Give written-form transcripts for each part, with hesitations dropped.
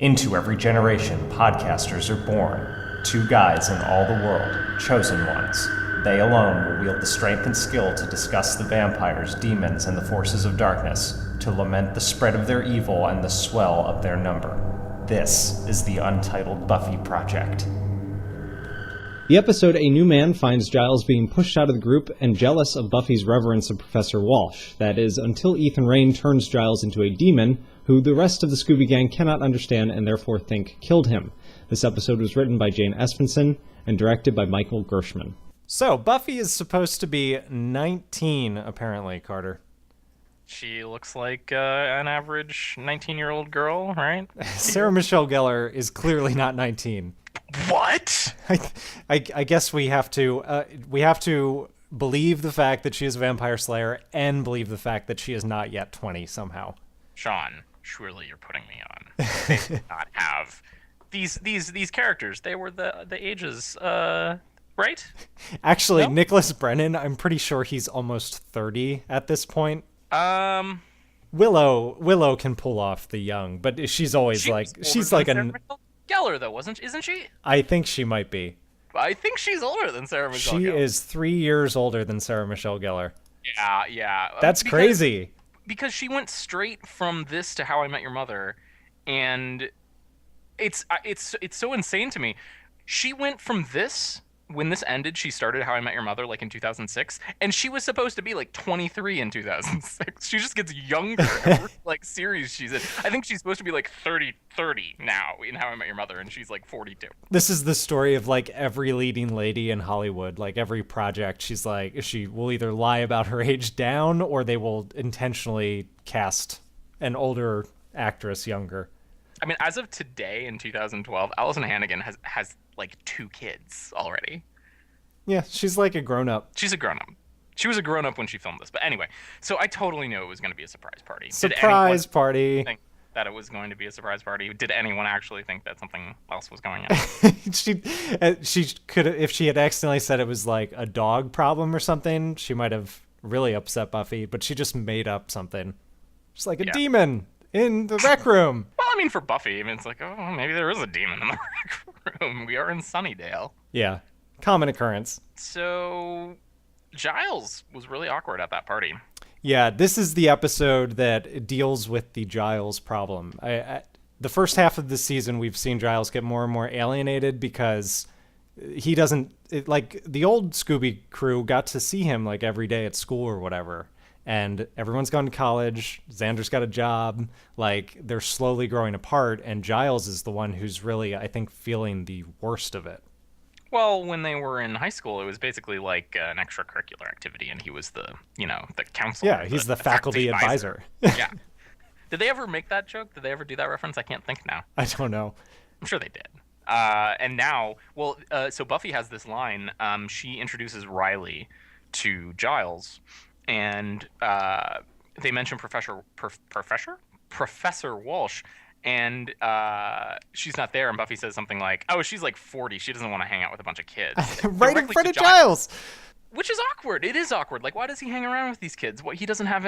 Into every generation, podcasters are born. Two guys in all the world, chosen ones. They alone will wield the strength and skill to discuss the vampires, demons, and the forces of darkness, to lament the spread of their evil and the swell of their number. This is the Untitled Buffy Project. The episode A New Man finds Giles being pushed out of the group and jealous of Buffy's reverence of Professor Walsh. That is, until Ethan Rayne turns Giles into a demon, who the rest of the Scooby Gang cannot understand and therefore think killed him. This episode was written by Jane Espenson and directed by Michael Gershman. So, Buffy is supposed to be 19, apparently, Carter. She looks like an average 19-year-old girl, right? Sarah Michelle Gellar is clearly not 19. What? I guess we have to believe the fact that she is a vampire slayer and believe the fact that she is not yet 20 somehow. Sean, surely you're putting me on. They did not have these characters. They were the ages, right? Actually, No? Nicholas Brennan, I'm pretty sure he's almost 30 at this point. Willow can pull off the young, but she's always she's like Sarah Michelle Gellar, though, isn't she? I think she might be. I think she's older than Sarah Michelle Gellar. She is 3 years older than Sarah Michelle Gellar. Yeah. That's crazy. Because she went straight from this to How I Met Your Mother, and it's so insane to me. She went from this, when this ended, she started How I Met Your Mother like in 2006, and she was supposed to be like 23 in 2006. She just gets younger every like series she's in. I think she's supposed to be like 30 now in How I Met Your Mother, and she's like 42. This is the story of like every leading lady in Hollywood. Like every project, she's like, she will either lie about her age down or they will intentionally cast an older actress younger. I mean, as of today in 2012, Allison Hannigan has like 2 kids already. Yeah, she's like a grown-up. She's a grown-up. She was a grown-up when she filmed this. But anyway, so I totally knew it was going to be a surprise party. Surprise party. Think that it was going to be a surprise party? Did anyone actually think that something else was going on? she could, if she had accidentally said it was like a dog problem or something, she might have really upset Buffy, but she just made up something. Just like a demon in the rec room. Well, I mean, for Buffy, I mean, it's like, oh, maybe there is a demon in the rec room. We are in Sunnydale. Yeah, common occurrence. So Giles was really awkward at that party. Yeah, this is the episode that deals with the Giles problem. The first half of the season, we've seen Giles get more and more alienated because he doesn't, like, the old Scooby crew got to see him, like, every day at school or whatever. And everyone's gone to college, Xander's got a job, like, they're slowly growing apart, and Giles is the one who's really, I think, feeling the worst of it. Well, when they were in high school, it was basically like an extracurricular activity, and he was the counselor. Yeah, he's the faculty advisor. Yeah. Did they ever make that joke? Did they ever do that reference? I can't think now. I don't know. I'm sure they did. And now, so Buffy has this line. She introduces Riley to Giles, and they mention Professor Walsh, and she's not there, and Buffy says something like, oh, she's like 40, she doesn't want to hang out with a bunch of kids. Right in front of Giles! Which is awkward. It is awkward. Like, why does he hang around with these kids? He doesn't have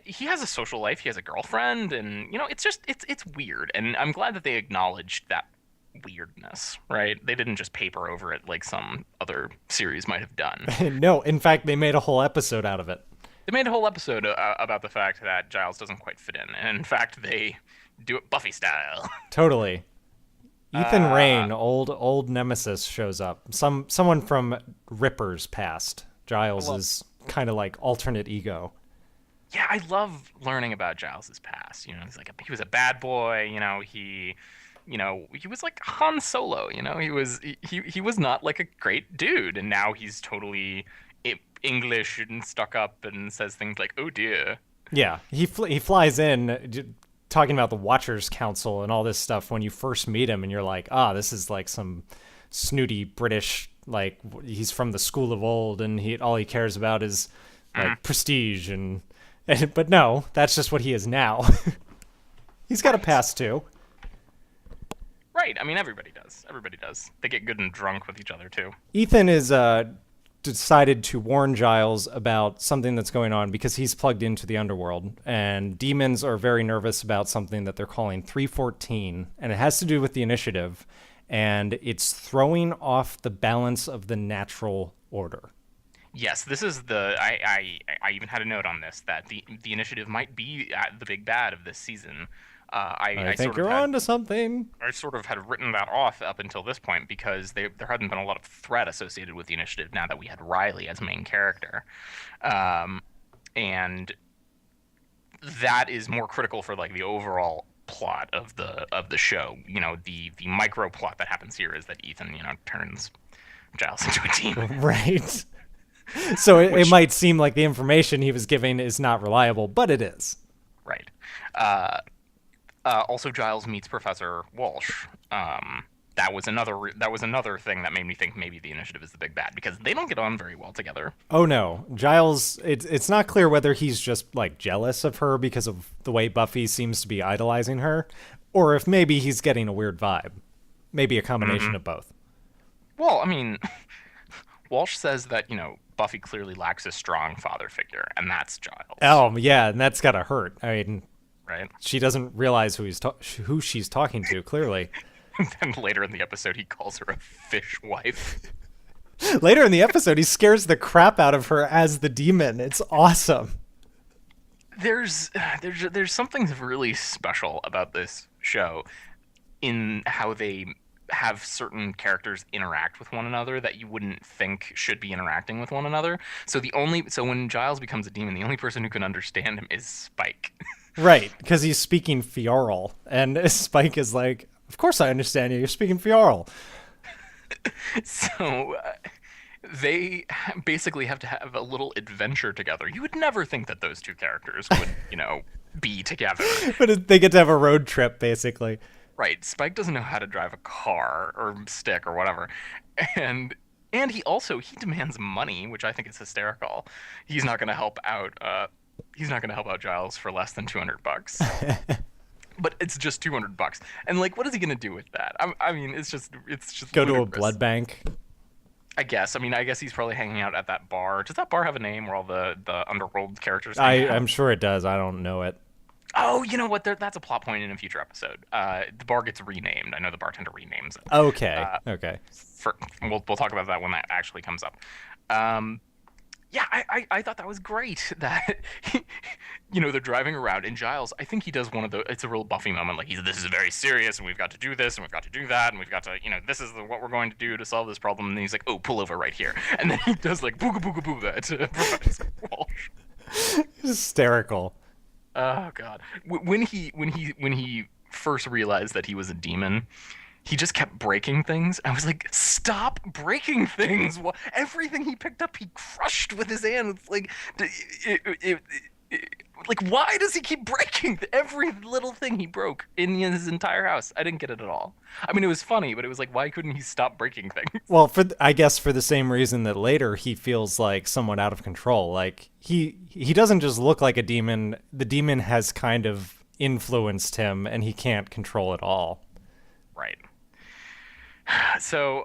he has a social life, he has a girlfriend, and, it's just, it's weird, and I'm glad that they acknowledged that weirdness, right? They didn't just paper over it like some other series might have done. No, in fact, they made a whole episode out of it. They made a whole episode about the fact that Giles doesn't quite fit in, and in fact, they do it Buffy style. Totally. Ethan Rayne, old nemesis, shows up. Someone from Ripper's past. Giles is kind of like alternate ego. Yeah, I love learning about Giles's past. He was a bad boy. He was like Han Solo. He was not like a great dude, and now he's totally English and stuck up and says things like, "Oh dear." Yeah, he flies in talking about the Watchers Council and all this stuff when you first meet him, and you're like, this is like some snooty British, like, he's from the school of old, and all he cares about is like prestige but no, that's just what he is now. He's got a past too. Right. I mean, everybody does. They get good and drunk with each other too. Ethan is decided to warn Giles about something that's going on because he's plugged into the underworld, and demons are very nervous about something that they're calling 314, and it has to do with the initiative, and it's throwing off the balance of the natural order. Yes, this is the. I even had a note on this that the initiative might be the big bad of this season. I think you're on to something. I sort of had written that off up until this point because there hadn't been a lot of threat associated with the initiative now that we had Riley as main character, and that is more critical for like the overall plot of the show. You know, the micro plot that happens here is that Ethan, turns Giles into a demon. Right. So it might seem like the information he was giving is not reliable, but it is. Right. Also, Giles meets Professor Walsh. That was another thing that made me think maybe the initiative is the big bad because they don't get on very well together. Oh no, Giles. It's not clear whether he's just like jealous of her because of the way Buffy seems to be idolizing her, or if maybe he's getting a weird vibe. Maybe a combination of both. Well, I mean, Walsh says that Buffy clearly lacks a strong father figure, and that's Giles. Oh yeah, and that's gotta hurt. I mean. Right. She doesn't realize who she's talking to, clearly. And then later in the episode, he calls her a fish wife. Later in the episode, he scares the crap out of her as the demon. It's awesome. There's something really special about this show in how they have certain characters interact with one another that you wouldn't think should be interacting with one another. So when Giles becomes a demon, the only person who can understand him is Spike. Right, because he's speaking Fioral, and Spike is like, "Of course I understand you. You're speaking Fioral." So they basically have to have a little adventure together. You would never think that those two characters would, be together. But they get to have a road trip, basically. Right. Spike doesn't know how to drive a car or stick or whatever, and he demands money, which I think is hysterical. He's not going to help out. He's not going to help out Giles for less than $200. But it's just $200, and like, what is he going to do with that? I mean, it's just go ludicrous. To a blood bank. I guess. I mean, I guess he's probably hanging out at that bar. Does that bar have a name where all the underworld characters? I'm sure it does. I don't know it. Oh, you know what? That's a plot point in a future episode. The bar gets renamed. I know the bartender renames it. Okay. Okay. We'll talk about that when that actually comes up. Yeah, I thought that was great that they're driving around, and Giles, I think he does one of the, it's a real Buffy moment, like this is very serious, and we've got to do this, and we've got to do that, and we've got to, this is what we're going to do to solve this problem, and he's like, oh, pull over right here, and then he does like booga booga booga to Professor Walsh. Hysterical. Oh God, when he first realized that he was a demon, he just kept breaking things. I was like, stop breaking things. Everything he picked up, he crushed with his hand. It's like, like, why does he keep breaking every little thing he broke in his entire house? I didn't get it at all. I mean, it was funny, but it was like, why couldn't he stop breaking things? Well, I guess for the same reason that later he feels like somewhat out of control. Like, he doesn't just look like a demon. The demon has kind of influenced him, and he can't control it all. Right. So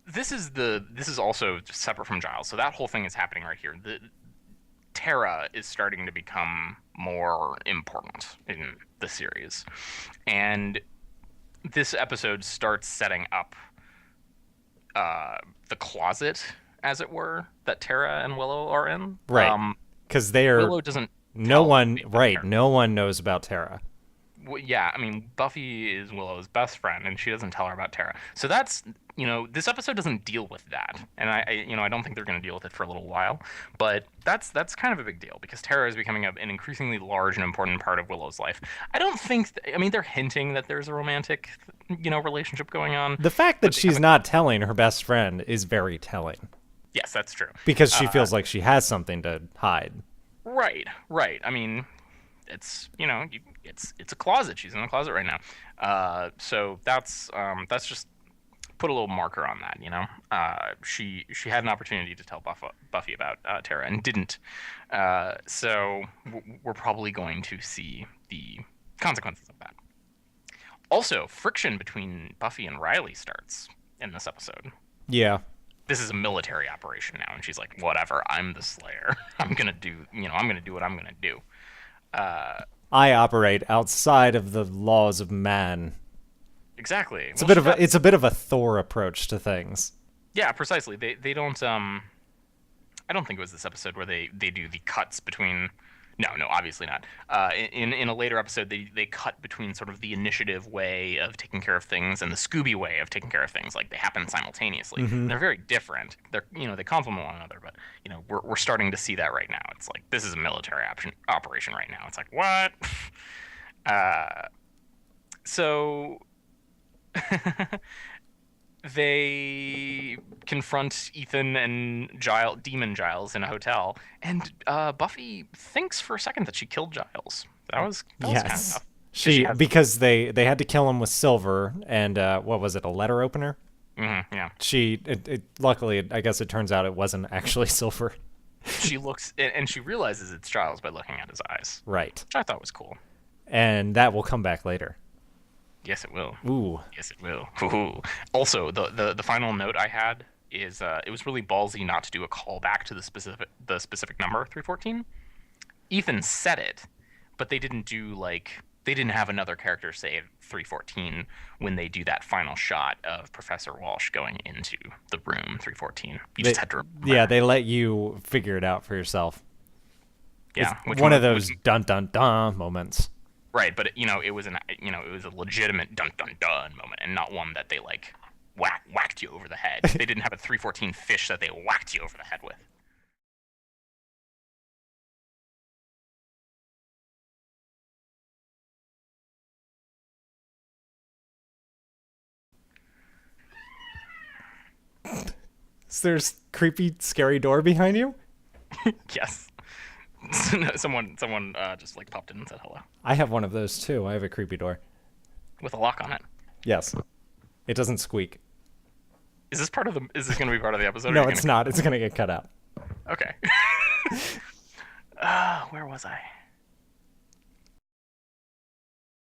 this is also separate from Giles. So that whole thing is happening right here. Tara is starting to become more important in the series, and this episode starts setting up the closet, as it were, that Tara and Willow are in. Right. Because Willow doesn't. No one knows about Tara. Yeah, I mean, Buffy is Willow's best friend, and she doesn't tell her about Tara. So that's, this episode doesn't deal with that, and I don't think they're going to deal with it for a little while. But that's kind of a big deal because Tara is becoming an increasingly large and important part of Willow's life. I don't think, they're hinting that there's a romantic, relationship going on. The fact that she's not telling her best friend is very telling. Yes, that's true. Because she feels like she has something to hide. Right. I mean, it's it's a closet. She's in a closet right now. So that's just put a little marker on that. She had an opportunity to tell Buffy about Tara and didn't. So we're probably going to see the consequences of that. Also, friction between Buffy and Riley starts in this episode. Yeah. this is a military operation now, and she's like, whatever, I'm the Slayer. I'm gonna do what I'm gonna do. I operate outside of the laws of man. Exactly. It's a bit of a Thor approach to things. Yeah, precisely. They don't I don't think it was this episode where they do the cuts between. No, obviously not. In a later episode, they cut between sort of the initiative way of taking care of things and the Scooby way of taking care of things. Like, they happen simultaneously. And they're very different. They complement one another. But we're starting to see that right now. It's like, this is a military operation right now. It's like, what? So they confront Ethan and Demon Giles in a hotel, and Buffy thinks for a second that she killed Giles. That was kind of tough. Because they had to kill him with silver, and what was it, a letter opener? Yeah. Luckily, I guess it turns out it wasn't actually silver. She looks, and she realizes it's Giles by looking at his eyes. Right. Which I thought was cool. And that will come back later. Yes, it will. Ooh. Yes, it will. Ooh. Also, the final note I had is it was really ballsy not to do a callback to the specific number 314. Ethan said it, but they didn't have another character say 314 when they do that final shot of Professor Walsh going into the room 314. Just had to remember. Yeah, they let you figure it out for yourself. Yeah, it's one of those dun dun dun moments. Right, but it was a legitimate dun dun dun moment, and not one that they whacked you over the head. They didn't have a 314 fish that they whacked you over the head with. Is there a creepy, scary door behind you? Yes. Someone just popped in and said hello. I have one of those too. I have a creepy door with a lock on it. Yes, it doesn't squeak. Is this going to be part of the episode? No, it's not. It's going to get cut out. Okay. Where was I?